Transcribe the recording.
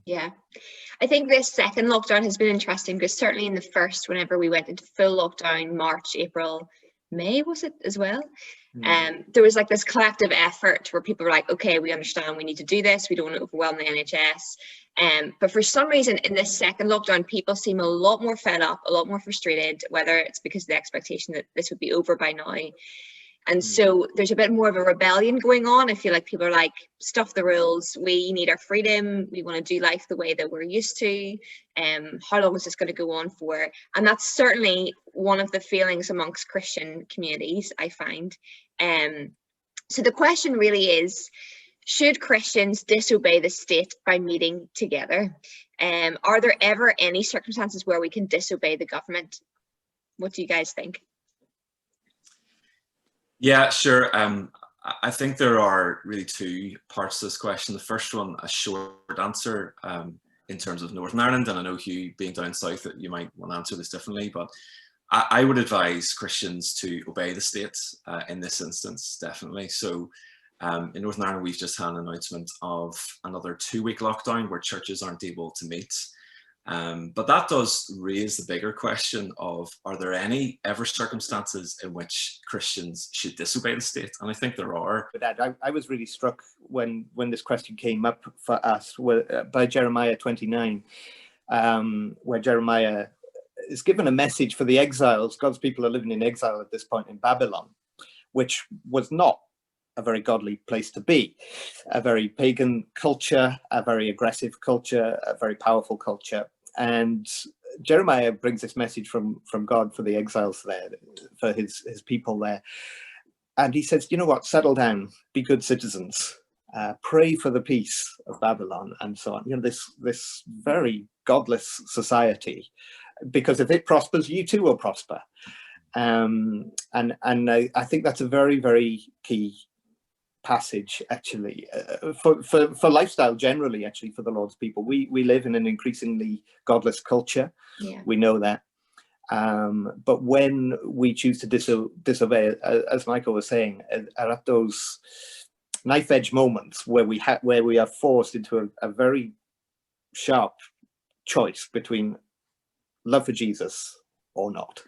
Yeah. I think this second lockdown has been interesting because certainly in the first, whenever we went into full lockdown, March, April, May was it as well? There was like this collective effort where people were like, okay, we understand we need to do this. We don't want to overwhelm the NHS. But for some reason in this second lockdown, people seem a lot more fed up, a lot more frustrated, whether it's because of the expectation that this would be over by now. And so there's a bit more of a rebellion going on. I feel like people are like, stuff the rules. We need our freedom. We want to do life the way that we're used to. How long is this going to go on for? And that's certainly one of the feelings amongst Christian communities, I find. So the question really is, should Christians disobey the state by meeting together? Are there ever any circumstances where we can disobey the government? What do you guys think? Yeah, sure. I think there are really two parts to this question. The first one, a short answer in terms of Northern Ireland, and I know Huw, being down south, that you might want to answer this differently, but I would advise Christians to obey the state in this instance, definitely. So in Northern Ireland, we've just had an announcement of another 2-week lockdown where churches aren't able to meet. But that does raise the bigger question of, are there any ever circumstances in which Christians should disobey the state? And I think there are. I was really struck when this question came up for us by Jeremiah 29, where Jeremiah is given a message for the exiles. God's people are living in exile at this point in Babylon, which was not a very godly place to be. A very pagan culture, a very aggressive culture, a very powerful culture. And Jeremiah brings this message from God for the exiles there, for his people there. And he says, you know what, settle down, be good citizens, pray for the peace of Babylon, and so on. You know, this very godless society, because if it prospers, you too will prosper. And I think that's a very, very key passage, actually, for lifestyle generally, actually, for the Lord's people. We live in an increasingly godless culture. Yeah. We know that. But when we choose to disobey, as Michael was saying, are at those knife edge moments where we are forced into a very sharp choice between love for Jesus or not.